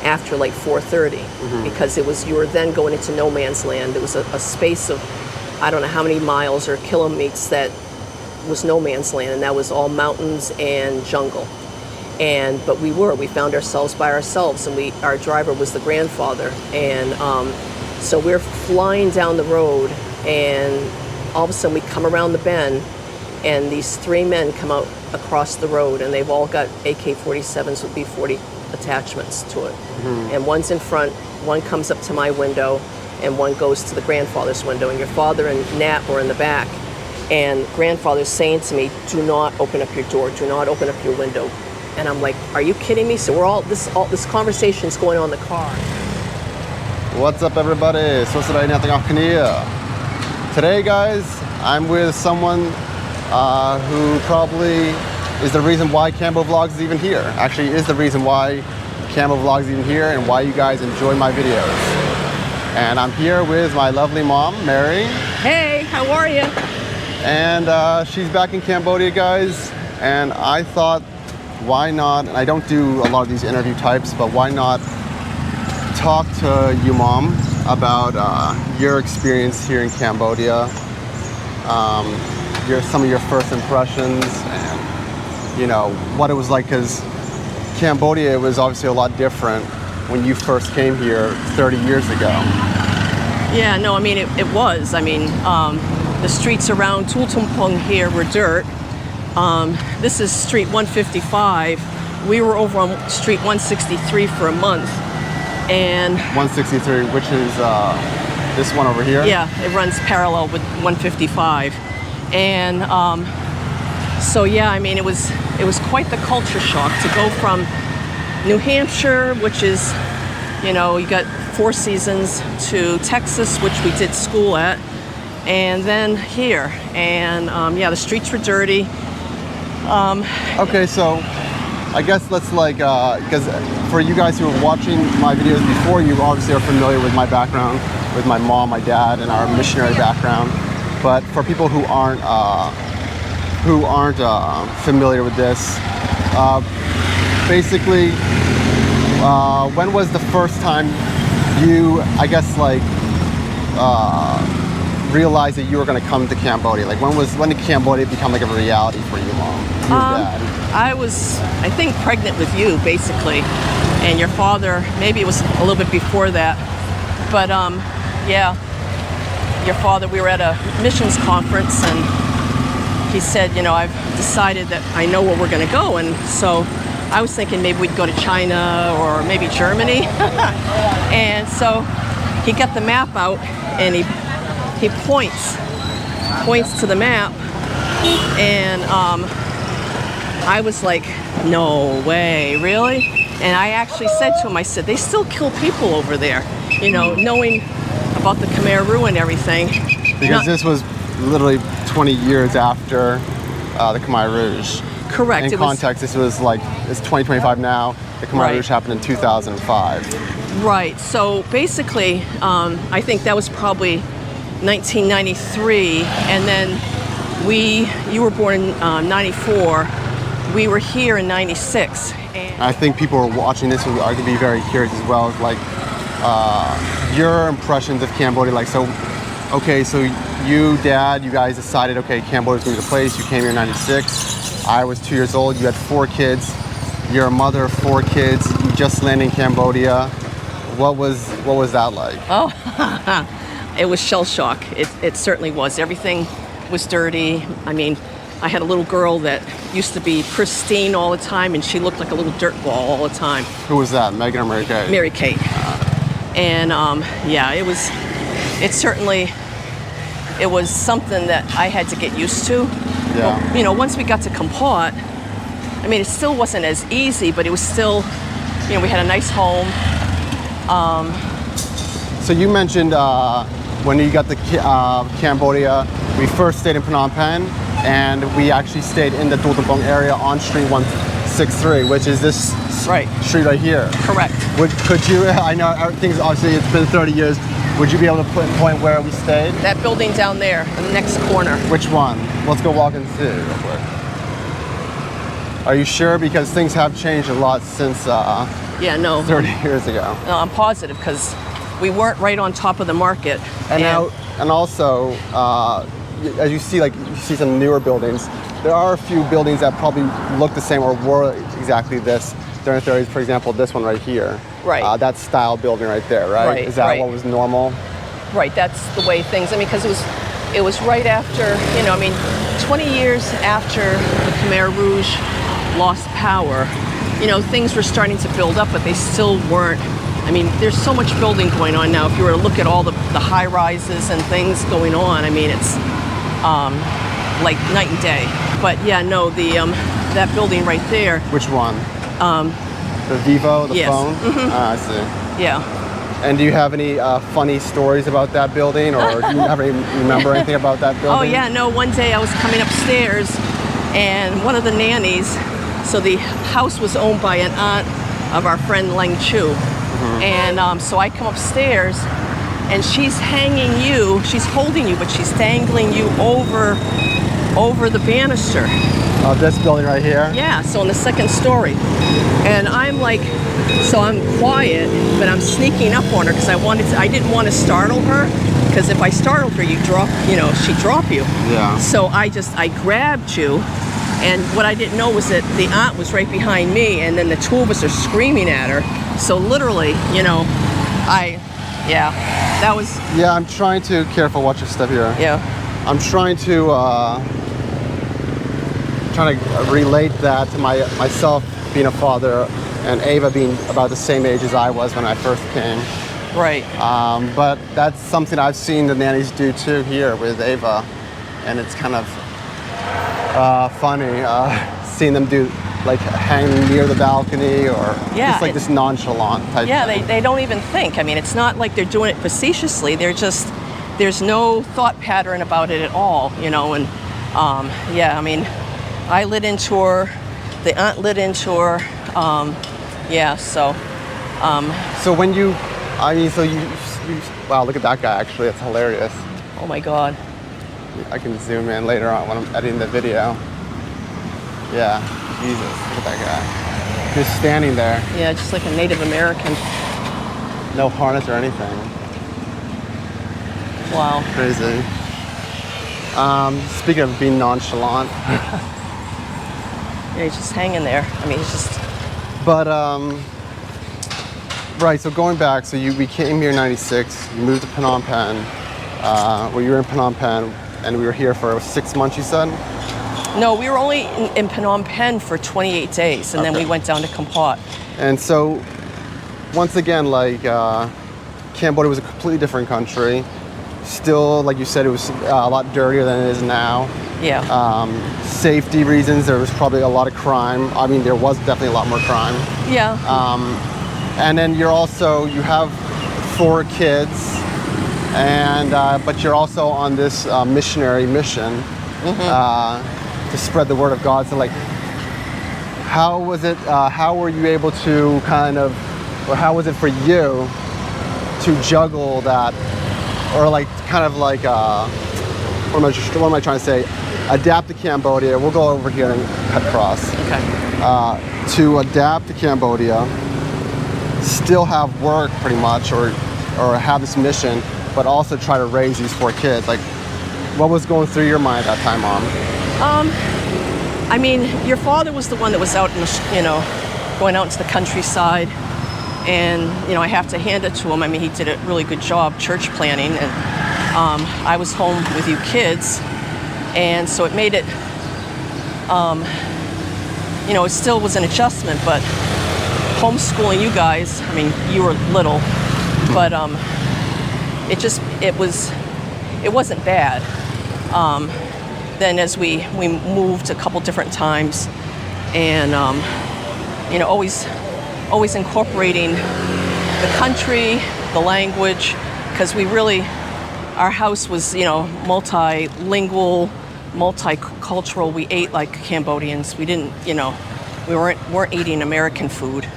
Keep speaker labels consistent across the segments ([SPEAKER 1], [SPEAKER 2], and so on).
[SPEAKER 1] after like 4:30, because you were then going into no man's land. It was a space of, I don't know how many miles or kilometers that was no man's land, and that was all mountains and jungle. But we found ourselves by ourselves, and our driver was the grandfather, and so we're flying down the road, and all of a sudden we come around the bend, and these 3 men come out across the road, and they've all got AK-47s with B-40 attachments to it. And one's in front, one comes up to my window, and one goes to the grandfather's window, and your father and Nat were in the back. And grandfather's saying to me, do not open up your door, do not open up your window. And I'm like, are you kidding me? So this conversation's going on in the car.
[SPEAKER 2] What's up, everybody? Today, guys, I'm with someone who probably is the reason why Cambo Vlogs is even here. Actually, is the reason why Cambo Vlogs is even here and why you guys enjoy my videos. And I'm here with my lovely mom, Mary.
[SPEAKER 1] Hey, how are you?
[SPEAKER 2] And she's back in Cambodia, guys. And I thought, why not, and I don't do a lot of these interview types, but why not talk to you, Mom, about your experience here in Cambodia, some of your first impressions, and, you know, what it was like, because Cambodia was obviously a lot different when you first came here 30 years ago.
[SPEAKER 1] Yeah, no, I mean, it was. I mean, the streets around Tultumpong here were dirt. This is Street 155. We were over on Street 163 for a month. And
[SPEAKER 2] 163, which is this one over here?
[SPEAKER 1] Yeah, it runs parallel with 155. And so, yeah, I mean, it was quite the culture shock to go from New Hampshire, which is, you know, you got 4 seasons, to Texas, which we did school at, and then here. And yeah, the streets were dirty.
[SPEAKER 2] Okay, so I guess let's because for you guys who are watching my videos before, you obviously are familiar with my background, with my mom, my dad, and our missionary background. But for people who aren't familiar with this, basically, when was the first time you, I guess, realized that you were going to come to Cambodia? Like, when did Cambodia become like a reality for you, Mom? You and Dad?
[SPEAKER 1] I was, I think, pregnant with you, basically, and your father. Maybe it was a little bit before that, but yeah, your father. We were at a missions conference, and he said, you know, I've decided that I know where we're going to go, and so I was thinking maybe we'd go to China or maybe Germany, and so he got the map out, and he points to the map, and I was like, no way, really? And I actually said to him, I said, they still kill people over there, you know, knowing about the Khmer Rouge and everything.
[SPEAKER 2] Because this was literally 20 years after the Khmer Rouge.
[SPEAKER 1] Correct.
[SPEAKER 2] In context, this was like, it's 2025 now. The Khmer Rouge happened in 2005.
[SPEAKER 1] Right. So basically, I think that was probably 1993, and then you were born in 94. We were here in 96. And
[SPEAKER 2] I think people who are watching this are going to be very curious as well, like your impressions of Cambodia. Like, so, okay, so you, Dad, you guys decided, okay, Cambodia's going to be the place. You came here in 96. I was 2 years old. You had 4 kids. You're a mother of 4 kids. You just landed in Cambodia. What was that like?
[SPEAKER 1] Oh, it was shell shock. It certainly was. Everything was dirty. I mean, I had a little girl that used to be pristine all the time, and she looked like a little dirt ball all the time.
[SPEAKER 2] Who was that, Megan or Mary Kate?
[SPEAKER 1] Mary Kate. And yeah, it was something that I had to get used to.
[SPEAKER 2] Yeah.
[SPEAKER 1] But, you know, once we got to Kampot, I mean, it still wasn't as easy, but it was still, you know, we had a nice home.
[SPEAKER 2] So you mentioned when you got to Cambodia, we first stayed in Phnom Penh, and we actually stayed in the Tultumpong area on Street 163, which is this street right here.
[SPEAKER 1] Correct.
[SPEAKER 2] Could you, I know everything's obviously, it's been 30 years, would you be able to point where we stayed?
[SPEAKER 1] That building down there, in the next corner.
[SPEAKER 2] Which one? Let's go walk and see real quick. Are you sure? Because things have changed a lot since
[SPEAKER 1] Yeah, no.
[SPEAKER 2] 30 years ago.
[SPEAKER 1] No, I'm positive because we weren't right on top of the market.
[SPEAKER 2] And also, as you see, like you see some newer buildings, there are a few buildings that probably look the same or were exactly this during the 30s. For example, this one right here.
[SPEAKER 1] Right.
[SPEAKER 2] That style building right there, right?
[SPEAKER 1] Right,
[SPEAKER 2] Is that
[SPEAKER 1] right.
[SPEAKER 2] what was normal?
[SPEAKER 1] Right, that's the way things, I mean, because it was right after, 20 years after the Khmer Rouge lost power, things were starting to build up, but they still weren't. I mean, there's so much building going on now. If you were to look at all the high rises and things going on, I mean, it's like night and day. But yeah, no, that building right there.
[SPEAKER 2] Which one? The Vivo, the
[SPEAKER 1] yes.
[SPEAKER 2] phone?
[SPEAKER 1] Mm-hmm.
[SPEAKER 2] I see.
[SPEAKER 1] Yeah.
[SPEAKER 2] And do you have any funny stories about that building, or do you remember anything about that building?
[SPEAKER 1] Oh yeah, no, one day I was coming upstairs and one of the nannies, so the house was owned by an aunt of our friend Leng Chu. Mm-hmm. And so I come upstairs and she's holding you, but she's dangling you over the banister.
[SPEAKER 2] This building right here?
[SPEAKER 1] Yeah, so on the second story. And I'm like, so I'm quiet, but I'm sneaking up on her because I didn't want to startle her, because if I startled her, she'd drop you.
[SPEAKER 2] Yeah.
[SPEAKER 1] So I grabbed you, and what I didn't know was that the aunt was right behind me, and then the two of us are screaming at her. So literally, that was...
[SPEAKER 2] Yeah, I'm trying to, careful, watch your step here.
[SPEAKER 1] Yeah.
[SPEAKER 2] I'm trying to relate that to myself being a father and Ava being about the same age as I was when I first came.
[SPEAKER 1] Right.
[SPEAKER 2] But that's something I've seen the nannies do too here with Ava, and it's kind of funny seeing them do, like, hang near the balcony or just like this nonchalant type thing.
[SPEAKER 1] They don't even think. I mean, it's not like they're doing it facetiously. There's no thought pattern about it at all, and I mean, I lit into her, the aunt lit into her, So
[SPEAKER 2] when you, wow, look at that guy, actually, it's hilarious.
[SPEAKER 1] Oh my God.
[SPEAKER 2] I can zoom in later on when I'm editing the video. Yeah, Jesus, look at that guy. Just standing there.
[SPEAKER 1] Yeah, just like a Native American.
[SPEAKER 2] No harness or anything.
[SPEAKER 1] Wow.
[SPEAKER 2] Crazy. Speaking of being nonchalant.
[SPEAKER 1] Yeah, he's just hanging there. I mean, he's just...
[SPEAKER 2] But, right, so going back, so we came here in 96, you moved to Phnom Penh, you were in Phnom Penh, and we were here for 6 months, you said?
[SPEAKER 1] No, we were only in Phnom Penh for 28 days, and then we went down to Kampot.
[SPEAKER 2] And so, once again, like, Cambodia was a completely different country. Still, like you said, it was a lot dirtier than it is now.
[SPEAKER 1] Yeah.
[SPEAKER 2] Safety reasons, there was probably a lot of crime. I mean, there was definitely a lot more crime.
[SPEAKER 1] Yeah.
[SPEAKER 2] And then you have 4 kids, and but you're also on this missionary mission to spread the word of God. So, like, how was it? How were you able to how was it for you to juggle that, or like what am I trying to say? Adapt to Cambodia. We'll go over here and cut across.
[SPEAKER 1] Okay.
[SPEAKER 2] To adapt to Cambodia, still have work pretty much, or have this mission, but also try to raise these 4 kids. Like, what was going through your mind at that time, Mom?
[SPEAKER 1] I mean, your father was the one that was out in going out into the countryside, and I have to hand it to him. I mean, he did a really good job church planning, and I was home with you kids, and so it made it, it still was an adjustment, but homeschooling you guys, I mean, you were little, but it wasn't bad. Then as we moved a couple different times, and always incorporating the country, the language, because our house was multilingual, multicultural. We ate like Cambodians. We didn't we weren't eating American food.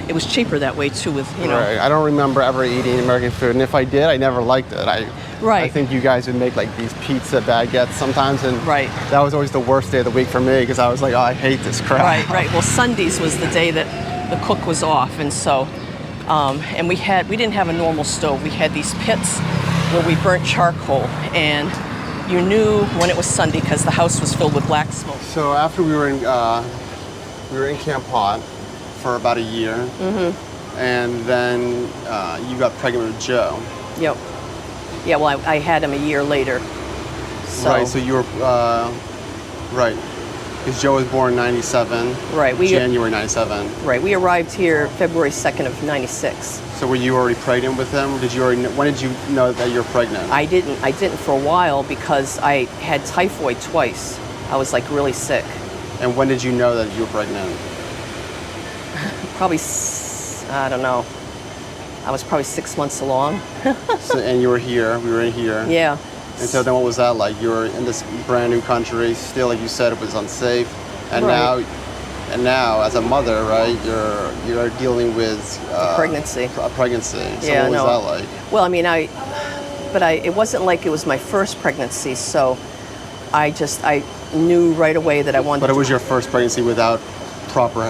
[SPEAKER 1] it was cheaper that way too. With
[SPEAKER 2] Right. I don't remember ever eating American food, and if I did, I never liked it. I
[SPEAKER 1] Right.
[SPEAKER 2] think you guys would make like these pizza baguettes sometimes, and
[SPEAKER 1] Right.
[SPEAKER 2] that was always the worst day of the week for me because I was like, oh, I hate this crap.
[SPEAKER 1] Right. Well, Sundays was the day that the cook was off, and so, and we didn't have a normal stove. We had these pits where we burnt charcoal, and you knew when it was Sunday because the house was filled with black smoke.
[SPEAKER 2] So after we were in Kampot for about a year, and then you got pregnant with Joe.
[SPEAKER 1] Yep. Yeah. Well, I had him a year later. So,
[SPEAKER 2] Right. So you were right. Because Joe was born in 97.
[SPEAKER 1] Right.
[SPEAKER 2] January 97.
[SPEAKER 1] Right. We arrived here February 2nd of 96.
[SPEAKER 2] So were you already pregnant with him? Did you already? When did you know that you were pregnant?
[SPEAKER 1] I didn't for a while because I had typhoid twice. I was like really sick.
[SPEAKER 2] And when did you know that you were pregnant?
[SPEAKER 1] Probably, I don't know. I was probably 6 months along.
[SPEAKER 2] And you were here. We were in here.
[SPEAKER 1] Yeah.
[SPEAKER 2] And so then what was that like? You were in this brand new country. Still, like you said, it was unsafe. And
[SPEAKER 1] Right.
[SPEAKER 2] now, as a mother, right, you're dealing with
[SPEAKER 1] Pregnancy.
[SPEAKER 2] A pregnancy. So
[SPEAKER 1] Yeah,
[SPEAKER 2] what was
[SPEAKER 1] no.
[SPEAKER 2] that like?
[SPEAKER 1] Well, I mean, it wasn't like it was my first pregnancy, so I knew right away that I wanted
[SPEAKER 2] But it
[SPEAKER 1] to.
[SPEAKER 2] was your first pregnancy without proper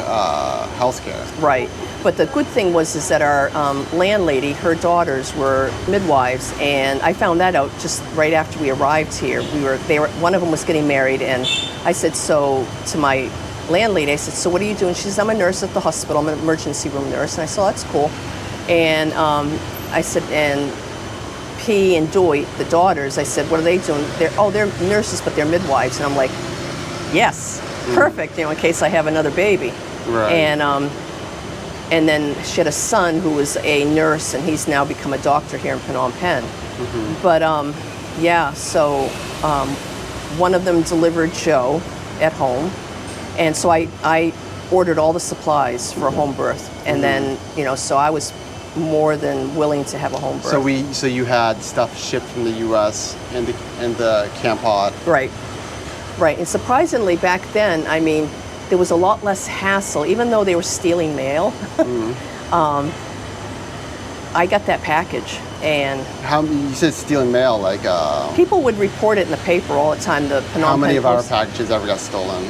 [SPEAKER 2] health care.
[SPEAKER 1] Right. But the good thing was is that our landlady, her daughters were midwives, and I found that out just right after we arrived here. One of them was getting married, and I said to my landlady, I said, so what are you doing? She says, I'm a nurse at the hospital. I'm an emergency room nurse. And I said, oh, that's cool. And I said, and P and Doit, the daughters, I said, what are they doing? They're nurses, but they're midwives. And I'm like, yes, perfect, in case I have another baby.
[SPEAKER 2] Right.
[SPEAKER 1] And then she had a son who was a nurse, and he's now become a doctor here in Phnom Penh. But yeah, so one of them delivered Joe at home, and so I ordered all the supplies for a home birth, and then so I was more than willing to have a home birth.
[SPEAKER 2] So you had stuff shipped from the U.S. and the Kampot.
[SPEAKER 1] Right. And surprisingly, back then, I mean, there was a lot less hassle, even though they were stealing mail. I got that package, and
[SPEAKER 2] You said stealing mail, like
[SPEAKER 1] people would report it in the paper all the time. The Phnom Penh
[SPEAKER 2] how many of our
[SPEAKER 1] Post.
[SPEAKER 2] packages ever got stolen?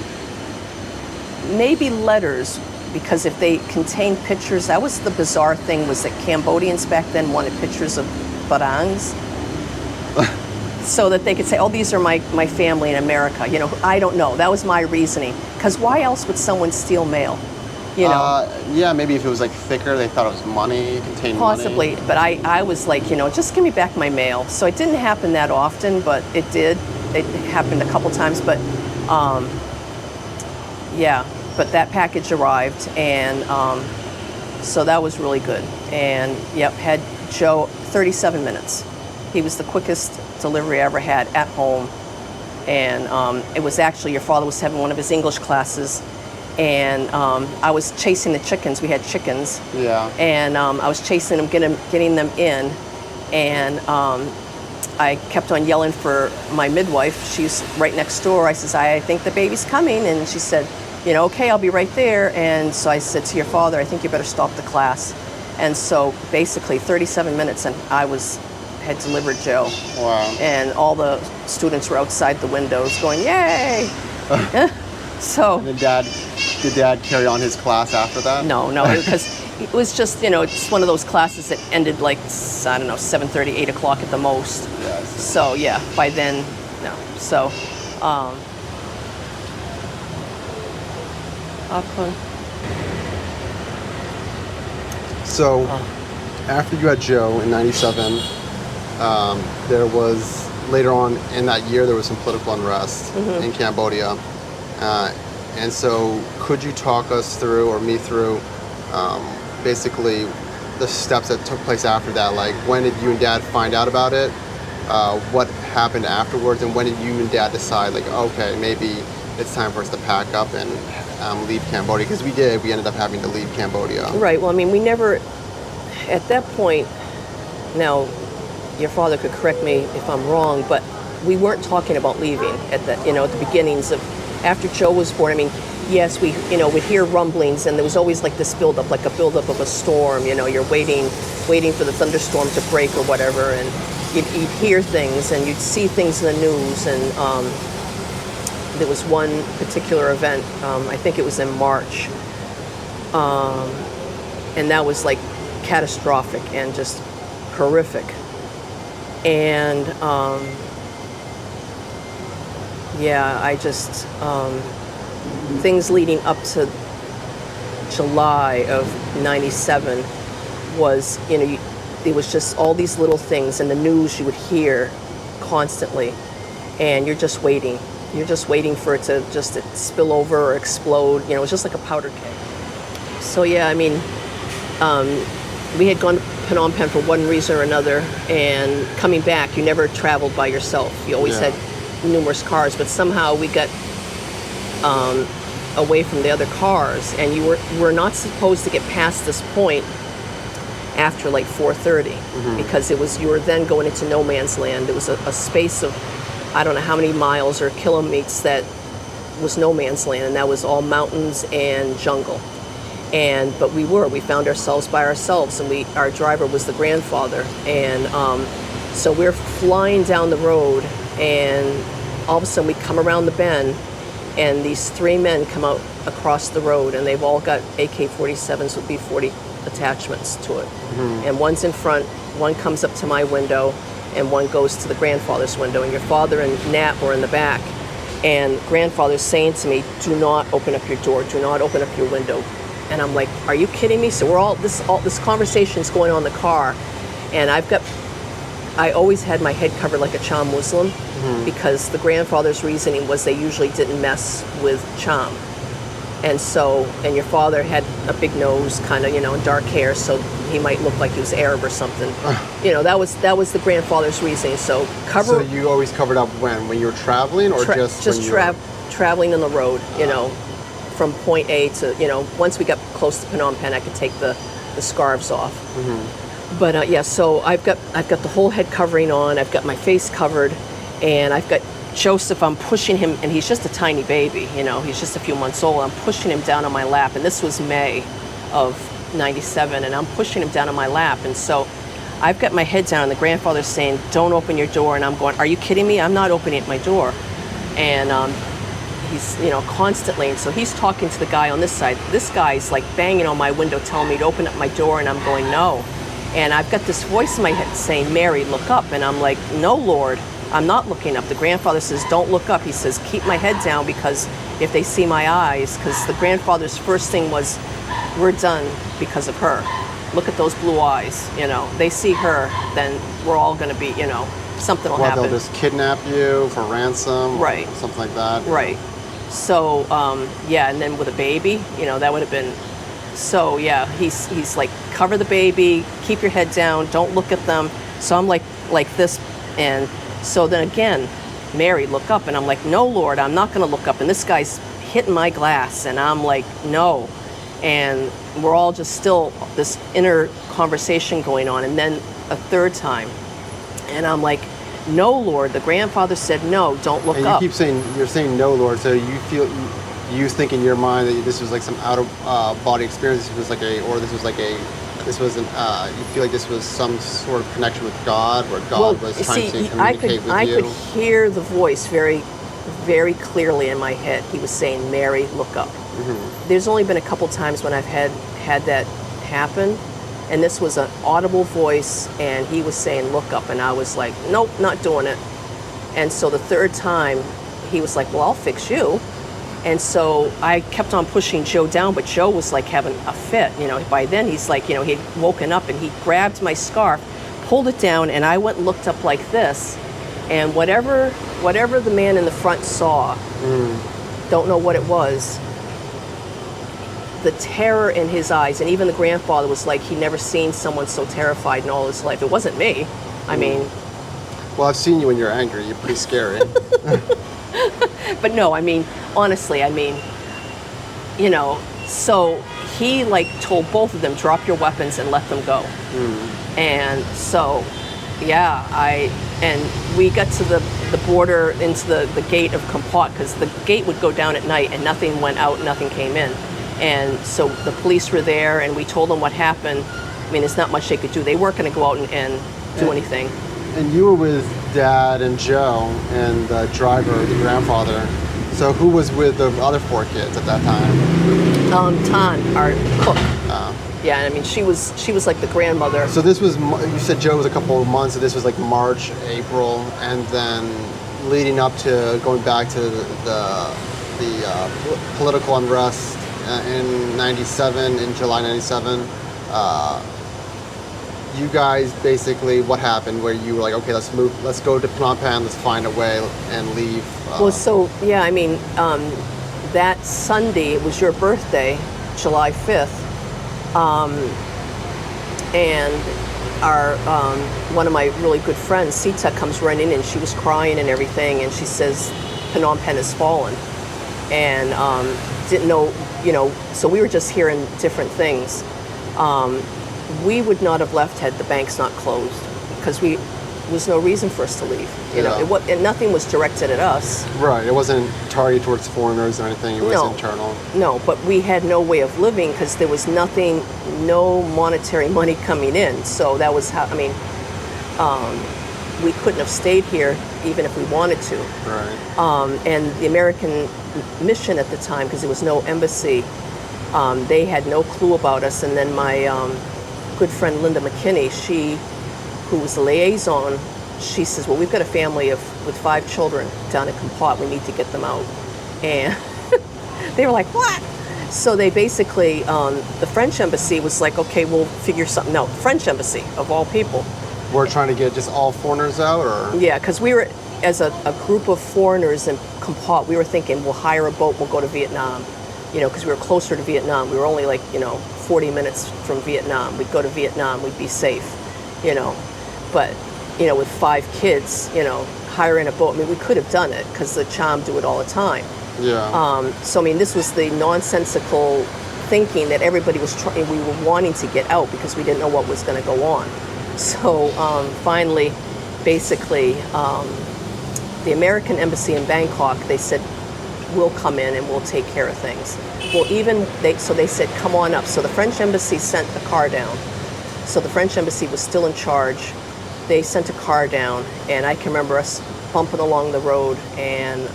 [SPEAKER 1] Maybe letters, because if they contained pictures, that was the bizarre thing, was that Cambodians back then wanted pictures of barangs. So that they could say, oh, these are my family in America. I don't know. That was my reasoning. Because why else would someone steal mail?
[SPEAKER 2] Yeah, maybe if it was like thicker, they thought it was money, contained
[SPEAKER 1] Possibly.
[SPEAKER 2] money.
[SPEAKER 1] But I was like, just give me back my mail. So it didn't happen that often, but it did. It happened a couple times. But yeah, but that package arrived. And so that was really good. And yep, had Joe 37 minutes. He was the quickest delivery I ever had at home. And it was actually, your father was having one of his English classes, and I was chasing the chickens. We had chickens.
[SPEAKER 2] Yeah.
[SPEAKER 1] And I was chasing them, getting them in, and I kept on yelling for my midwife. She's right next door. I says, I think the baby's coming. And she said, okay, I'll be right there. And so I said to your father, I think you better stop the class. And so basically 37 minutes, and I had delivered Joe.
[SPEAKER 2] Wow.
[SPEAKER 1] And all the students were outside the windows going, yay! So.
[SPEAKER 2] And then did Dad carry on his class after that?
[SPEAKER 1] No, because it was just, it's one of those classes that ended like, I don't know, 7:30, 8 o'clock at the most.
[SPEAKER 2] Yeah,
[SPEAKER 1] So yeah, by then, no. So,
[SPEAKER 2] So, after you had Joe in 97, there was, later on in that year, there was some political unrest in Cambodia. And so, could you talk us through, or me through, basically the steps that took place after that? Like, when did you and Dad find out about it? What happened afterwards? And when did you and Dad decide, like, okay, maybe it's time for us to pack up and leave Cambodia? Because we ended up having to leave Cambodia.
[SPEAKER 1] right. Well, I mean, we never, at that point, now, your father could correct me if I'm wrong, but we weren't talking about leaving at the, at the beginnings of, after Joe was born. I mean, yes, we, we'd hear rumblings, and there was always like this buildup, like a buildup of a storm. You're waiting for the thunderstorm to break or whatever, and you'd hear things, and you'd see things in the news. And there was one particular event, I think it was in March, and that was like catastrophic and just horrific. And I just, things leading up to July of '97 was, it was just all these little things in the news you would hear constantly, and you're just waiting. You're just waiting for it to just spill over or explode. It was just like a powder keg. So yeah, I mean, we had gone to Phnom Penh for one reason or another, and coming back, you never traveled by yourself. You always had numerous cars, but somehow we got away from the other cars, and you were not supposed to get past this point after like 4:30, because you were then going into no man's land. It was a space of, I don't know how many miles or kilometers that was no man's land, and that was all mountains and jungle. But we found ourselves by ourselves, and our driver was the grandfather, and so we're flying down the road, and all of a sudden we come around the bend, and these three men come out across the road, and they've all got AK-47s with B-40 attachments to it. And one's in front, one comes up to my window, and one goes to the grandfather's window, and your father and Nat were in the back. And grandfather's saying to me, "Do not open up your door, do not open up your window." And I'm like, "Are you kidding me?" So all this conversation's going on in the car, and I always had my head covered like a Cham Muslim, because the grandfather's reasoning was they usually didn't mess with Cham. And your father had a big nose, kind of, and dark hair, so he might look like he was Arab or something. That was the grandfather's reasoning. So
[SPEAKER 2] So you always covered up when you were traveling, or
[SPEAKER 1] traveling on the road, from point A to, once we got close to Phnom Penh, I could take the scarves off. But so I've got the whole head covering on. I've got my face covered, and I've got Joseph. I'm pushing him, and he's just a tiny baby. He's just a few months old. I'm pushing him down on my lap, and this was May of '97, and I'm pushing him down on my lap, and so I've got my head down, and the grandfather's saying, "Don't open your door," and I'm going, "Are you kidding me? I'm not opening my door." And he's, constantly, and so he's talking to the guy on this side. This guy's like banging on my window, telling me to open up my door, and I'm going, "No." And I've got this voice in my head saying, "Mary, look up." And I'm like, "No, Lord, I'm not looking up." The grandfather says, "Don't look up." He says, "Keep my head down, because if they see my eyes," because the grandfather's first thing was, "We're done because of her. Look at those blue eyes. They see her, then we're all going to be, something will happen."
[SPEAKER 2] They'll just kidnap you for ransom,
[SPEAKER 1] right?
[SPEAKER 2] Or something like that,
[SPEAKER 1] right? So and then with a baby, that would have been. So yeah, he's like, "Cover the baby, keep your head down, don't look at them." So I'm like this, and so then again, "Mary, look up," and I'm like, "No, Lord, I'm not going to look up." And this guy's hitting my glass, and I'm like, "No," and we're all just still this inner conversation going on, and then a third time, and I'm like, "No, Lord, the grandfather said no, don't look up."
[SPEAKER 2] And you keep saying, you're saying "No, Lord," so you think in your mind that this was like some out of body experience. This was you feel like this was some sort of connection with God, where God was trying to communicate with you.
[SPEAKER 1] I could hear the voice very, very clearly in my head. He was saying, "Mary, look up." There's only been a couple times when I've had that happen, and this was an audible voice, and he was saying, "Look up," and I was like, "Nope, not doing it." And so the third time, he was like, "Well, I'll fix you." And so I kept on pushing Joe down, but Joe was like having a fit. By then he's like, he'd woken up, and he grabbed my scarf, pulled it down, and I went and looked up like this. And whatever the man in the front saw, don't know what it was, the terror in his eyes, and even the grandfather was like, he'd never seen someone so terrified in all his life. It wasn't me. I mean...
[SPEAKER 2] Well, I've seen you when you're angry. You're pretty scary.
[SPEAKER 1] But no, I mean, honestly, so he told both of them, "Drop your weapons and let them go." And so And we got to the border into the gate of Kampot, because the gate would go down at night and nothing went out, nothing came in. And so the police were there and we told them what happened. I mean, there's not much they could do. They weren't going to go out and do anything.
[SPEAKER 2] And you were with Dad and Joe and the driver, the grandfather. So who was with the other 4 kids at that time?
[SPEAKER 1] Tan, our cook. Yeah, I mean, she was like the grandmother.
[SPEAKER 2] So this was, you said Joe was a couple of months, so this was like March, April, and then leading up to going back to the political unrest in 97, in July 97. You guys basically, what happened where you were like, okay, let's go to Phnom Penh, let's find a way and leave?
[SPEAKER 1] Well, so, yeah, I mean, that Sunday, it was your birthday, July 5th, and our one of my really good friends, Sita, comes running in, and she was crying and everything, and she says, Phnom Penh has fallen. And didn't know, so we were just hearing different things. We would not have left had the banks not closed, because was no reason for us to leave. And nothing was directed at us.
[SPEAKER 2] Right, it wasn't targeted towards foreigners or anything, it was internal.
[SPEAKER 1] No, but we had no way of living because there was nothing, no monetary money coming in. So that was how, I mean, we couldn't have stayed here even if we wanted to.
[SPEAKER 2] Right.
[SPEAKER 1] And the American mission at the time, because there was no embassy, they had no clue about us. And then my good friend Linda McKinney, who was the liaison, she says, well, we've got a family with 5 children down at Kampot. We need to get them out. And they were like, what? So they basically, the French embassy was like, okay, we'll figure something out. French embassy, of all people.
[SPEAKER 2] We're trying to get just all foreigners out, or?
[SPEAKER 1] Yeah, because we were, as a group of foreigners in Kampot, we were thinking, we'll hire a boat, we'll go to Vietnam. Because we were closer to Vietnam. We were only like, 40 minutes from Vietnam. We'd go to Vietnam, we'd be safe, But, with 5 kids, hiring a boat, I mean, we could have done it because the Cham do it all the time.
[SPEAKER 2] Yeah.
[SPEAKER 1] So, I mean, this was the nonsensical thinking that everybody was trying, we were wanting to get out because we didn't know what was going to go on. So, finally, basically, the American embassy in Bangkok, they said, we'll come in and we'll take care of things. Well, so they said, come on up. So the French embassy sent a car down. So the French embassy was still in charge. They sent a car down, and I can remember us bumping along the road and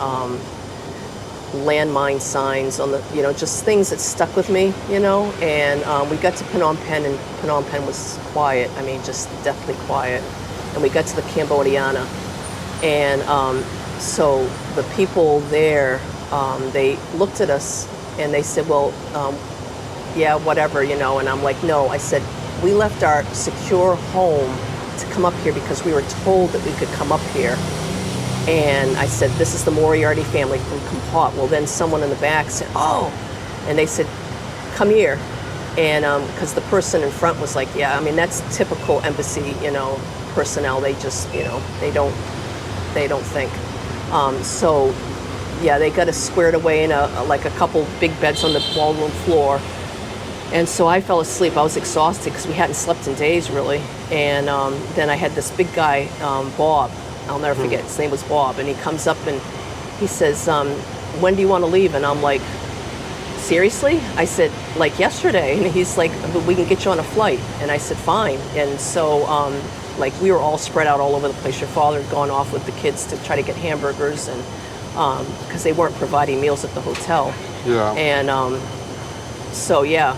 [SPEAKER 1] landmine signs on the, just things that stuck with me, and we got to Phnom Penh, and Phnom Penh was quiet. I mean, just deathly quiet. And we got to the Cambodiana, and so the people there, they looked at us and they said, well, yeah, whatever, and I'm like, no. I said, we left our secure home to come up here because we were told that we could come up here. And I said, this is the Moriarty family from Kampot. Well, then someone in the back said, oh, and they said, come here. And because the person in front was like, yeah, I mean, that's typical embassy, personnel. They just, they don't think. So, yeah, they got us squared away in like a couple big beds on the ballroom floor. And so I fell asleep. I was exhausted because we hadn't slept in days, really. And then I had this big guy, Bob. I'll never forget. His name was Bob. And he comes up and he says, when do you want to leave? And I'm like, seriously? I said, like yesterday. And he's like, but we can get you on a flight. And I said, fine. And so, like, we were all spread out all over the place. Your father had gone off with the kids to try to get hamburgers, and because they weren't providing meals at the hotel.
[SPEAKER 2] Yeah.
[SPEAKER 1] And so, yeah,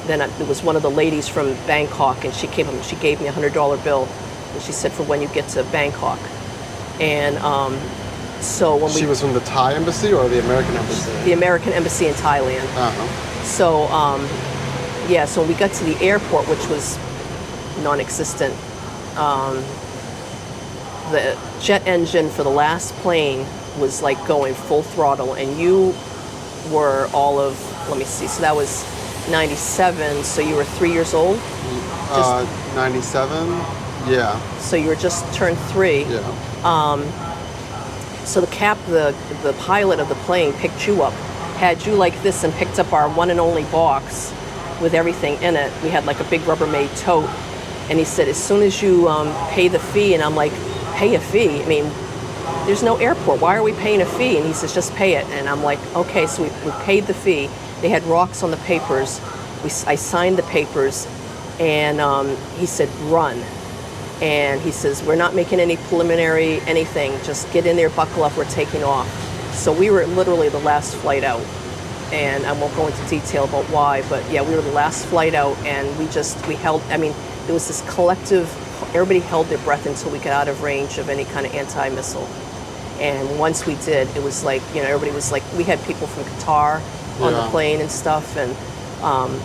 [SPEAKER 1] then it was one of the ladies from Bangkok, and she came up and she gave me a $100 bill, and she said, for when you get to Bangkok. And so when
[SPEAKER 2] she was from the Thai embassy or the American embassy?
[SPEAKER 1] The American embassy in Thailand.
[SPEAKER 2] Uh-huh.
[SPEAKER 1] So, yeah, so when we got to the airport, which was non-existent, the jet engine for the last plane was like going full throttle, and you were all of, let me see, so that was 97, so you were 3 years old?
[SPEAKER 2] 97, yeah.
[SPEAKER 1] So you were just turned 3.
[SPEAKER 2] Yeah.
[SPEAKER 1] So the pilot of the plane picked you up, had you like this, and picked up our one and only box with everything in it. We had like a big Rubbermaid tote, And he said, as soon as you pay the fee, and I'm like, pay a fee? I mean, there's no airport. Why are we paying a fee? And he says, just pay it. And I'm like, okay. So we paid the fee. They had rocks on the papers. I signed the papers, and he said, run. And he says, we're not making any preliminary anything. Just get in there, buckle up, we're taking off. So we were literally the last flight out. And I won't go into detail about why, but yeah, we were the last flight out, and we held, I mean, there was this collective, everybody held their breath until we got out of range of any kind of anti-missile. And once we did, it was like, you know, everybody was like, we had people from Qatar on the plane and stuff, and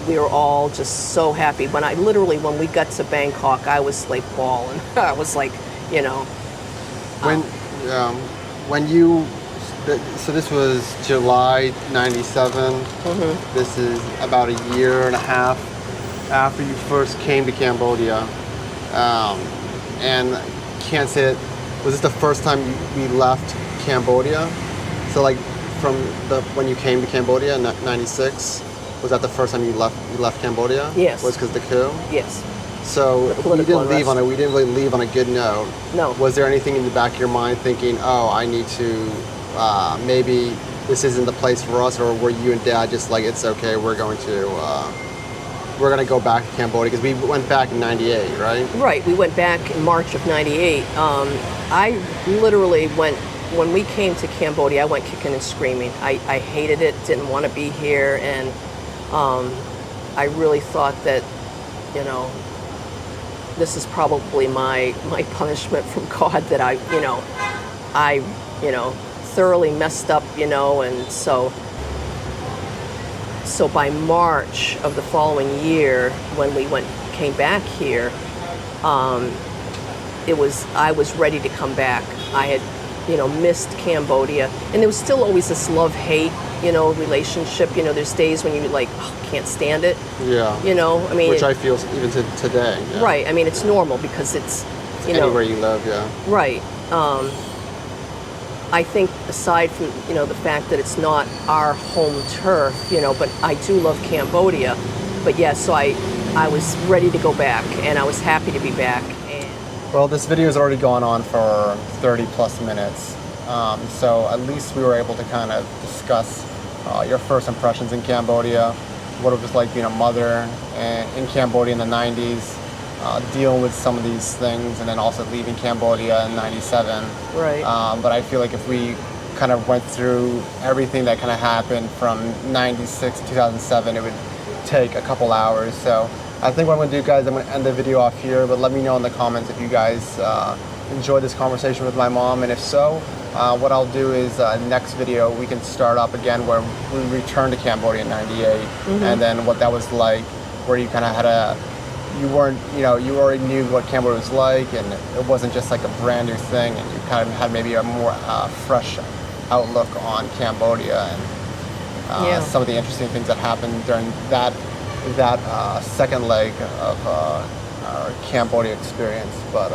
[SPEAKER 1] we were all just so happy. When we got to Bangkok, I was like bawling. I was like, you know.
[SPEAKER 2] When you, so this was July 97. This is about a year and a half after you first came to Cambodia. And can't say it, was this the first time you left Cambodia? So like when you came to Cambodia in 96, was that the first time you left Cambodia?
[SPEAKER 1] Yes.
[SPEAKER 2] Was because of the coup?
[SPEAKER 1] Yes.
[SPEAKER 2] So we didn't really leave on a good note.
[SPEAKER 1] No.
[SPEAKER 2] Was there anything in the back of your mind thinking, oh, I need to, maybe this isn't the place for us, or were you and Dad just like, it's okay, we're going to go back to Cambodia, because we went back in 98, right?
[SPEAKER 1] Right, we went back in March of 98. I literally went, when we came to Cambodia, I went kicking and screaming. I hated it, didn't want to be here, and I really thought that, you know, this is probably my punishment from God, that I thoroughly messed up, you know, and so by March of the following year, when we came back here, I was ready to come back. I had, you know, missed Cambodia, and there was still always this love-hate, you know, relationship. You know, there's days when you like, oh, can't stand it.
[SPEAKER 2] Yeah.
[SPEAKER 1] You know, I mean,
[SPEAKER 2] which I feel even today. Yeah.
[SPEAKER 1] Right. I mean, it's normal because it's
[SPEAKER 2] anywhere you live. Yeah.
[SPEAKER 1] Right. I think aside from, you know, the fact that it's not our home turf, you know, but I do love Cambodia. But yeah, so I was ready to go back, and I was happy to be back.
[SPEAKER 2] Well, this video has already gone on for 30 plus minutes. So at least we were able to kind of discuss your first impressions in Cambodia, what it was like being a mother in Cambodia in the 90s, dealing with some of these things, and then also leaving Cambodia in 97.
[SPEAKER 1] Right.
[SPEAKER 2] But I feel like if we kind of went through everything that kind of happened from 96 to 2007, it would take a couple hours. So I think what I'm going to do, guys, I'm going to end the video off here, but let me know in the comments if you guys enjoyed this conversation with my mom, and if so, what I'll do is next video we can start up again where we returned to Cambodia in 98, and then what that was like, where you kind of had you already knew what Cambodia was like, and it wasn't just like a brand new thing, and you kind of had maybe a more fresh outlook on Cambodia, and some of the interesting things that happened during that second leg of our Cambodia experience. But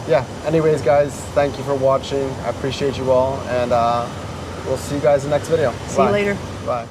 [SPEAKER 2] yeah, anyways, guys, thank you for watching. I appreciate you all, and we'll see you guys in the next video.
[SPEAKER 1] See you later.
[SPEAKER 2] Bye.